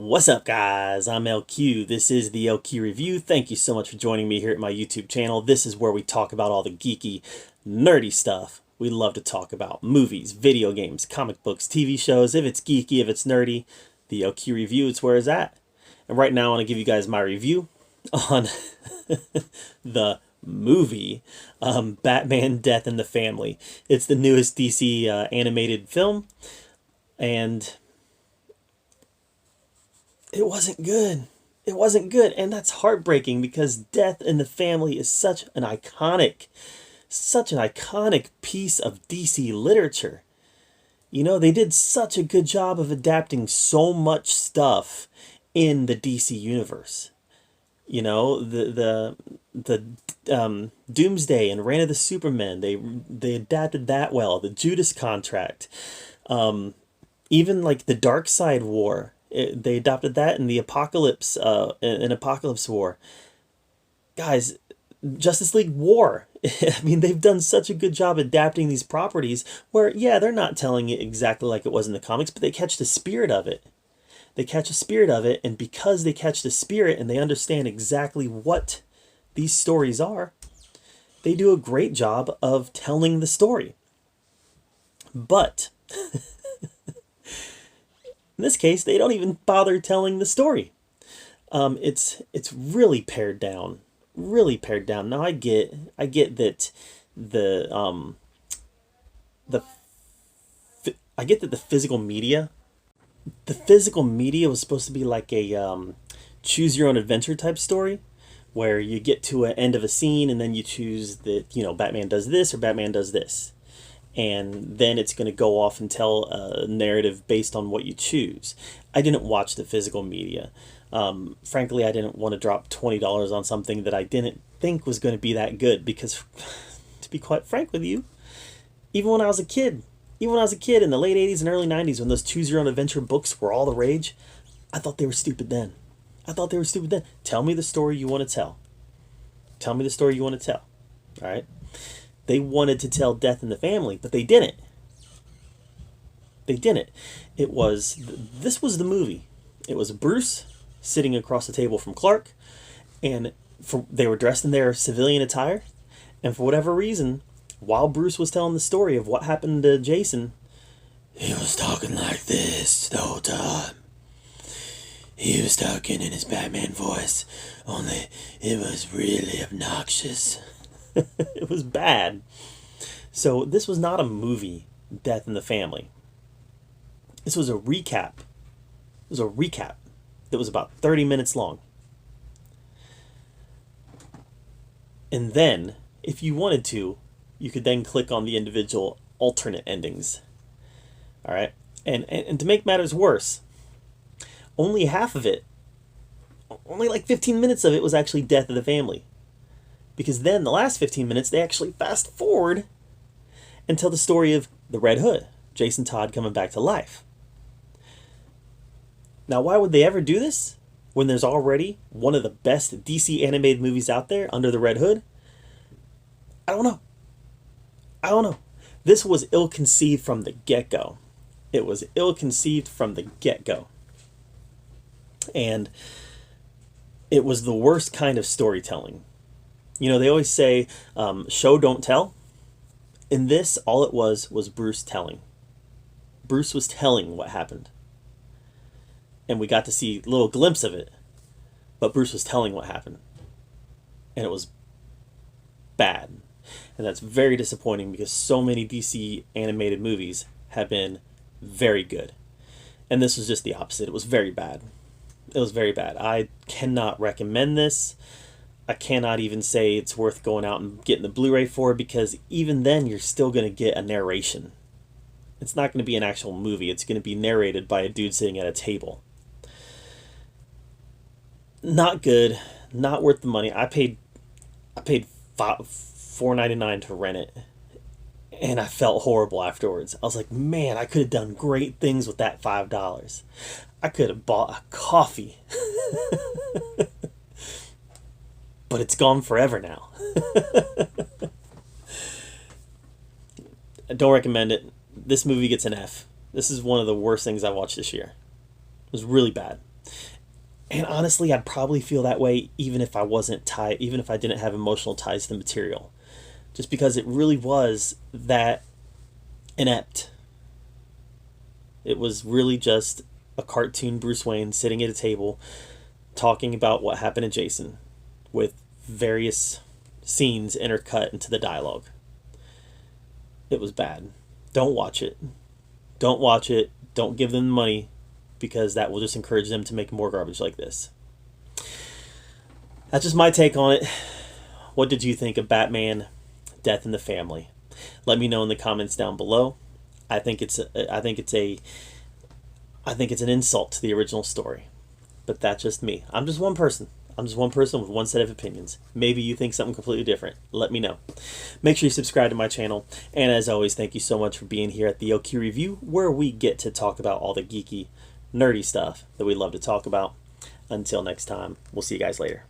What's up, guys? I'm LQ. This is the LQ Review. Thank you so much for joining me here at my YouTube channel. This is where we talk about all the geeky, nerdy stuff. We love to talk about movies, video games, comic books, TV shows. If it's geeky, if it's nerdy, the LQ Review is where it's at. And right now I want to give you guys my review on the movie Batman Death in the Family. It's the newest DC animated film, and it wasn't good. It wasn't good, and that's heartbreaking because Death in the Family is such an iconic piece of DC literature. You know, they did such a good job of adapting so much stuff in the DC universe. You know, the Doomsday and Reign of the Supermen, they adapted that well. The Judas Contract, even like the Darkseid War. They adopted that in the Apocalypse, in Apocalypse War. Guys, Justice League War. I mean, they've done such a good job adapting these properties where, yeah, they're not telling it exactly like it was in the comics, but they catch the spirit of it. They catch the spirit of it, and because they catch the spirit and they understand exactly what these stories are, they do a great job of telling the story. But in this case, they don't even bother telling the story. It's really pared down, really pared down. Now I get that I get that the physical media was supposed to be like a choose your own adventure type story, where you get to an end of a scene and then you choose that, you know, Batman does this or Batman does this. And then it's going to go off and tell a narrative based on what you choose. I didn't watch the physical media. Frankly, I didn't want to drop $20 on something that I didn't think was going to be that good because, to be quite frank with you, even when I was a kid in the late 80s and early 90s, when those Choose Your Own Adventure books were all the rage, I thought they were stupid then. Tell me the story you want to tell. All right? They wanted to tell Death in the Family, but they didn't. This was the movie. It was Bruce sitting across the table from Clark, and they were dressed in their civilian attire, and for whatever reason, while Bruce was telling the story of what happened to Jason, he was talking like this the whole time. He was talking in his Batman voice, only it was really obnoxious. It was bad. So this was not a movie, Death in the Family. This was a recap. That was about 30 minutes long. And then, if you wanted to, you could then click on the individual alternate endings. All right? And to make matters worse, only half of it, only like 15 minutes of it was actually Death of the Family. Because then the last 15 minutes, they actually fast forward and tell the story of the Red Hood, Jason Todd coming back to life. Now, why would they ever do this when there's already one of the best DC animated movies out there under the Red Hood? I don't know. This was ill-conceived from the get-go. And it was the worst kind of storytelling. You know, they always say, show, don't tell. In this, all it was Bruce telling. Bruce was telling what happened. And we got to see a little glimpse of it. But Bruce was telling what happened. And it was bad. And that's very disappointing because so many DC animated movies have been very good. And this was just the opposite. It was very bad. I cannot recommend this. I cannot even say it's worth going out and getting the Blu-ray for, because even then you're still going to get a narration. It's not going to be an actual movie. It's going to be narrated by a dude sitting at a table. Not good. Not worth the money. I paid $4.99 to rent it, and I felt horrible afterwards. I was like, man, I could have done great things with that $5. I could have bought a coffee. But it's gone forever now. I don't recommend it. This movie gets an F. This is one of the worst things I watched this year. It was really bad. And honestly, I'd probably feel that way even if I wasn't tied, even if I didn't have emotional ties to the material. Just because it really was that inept. It was really just a cartoon Bruce Wayne sitting at a table talking about what happened to Jason with various scenes intercut into the dialogue. It was bad. Don't watch it. Don't watch it. Don't give them money because that will just encourage them to make more garbage like this. That's just my take on it. What did you think of Batman Death in the Family? Let me know in the comments down below. I think it's an insult to the original story. But that's just me. I'm just one person. I'm just one person with one set of opinions. Maybe you think something completely different. Let me know. Make sure you subscribe to my channel. And as always, thank you so much for being here at the OK Review, where we get to talk about all the geeky, nerdy stuff that we love to talk about. Until next time, we'll see you guys later.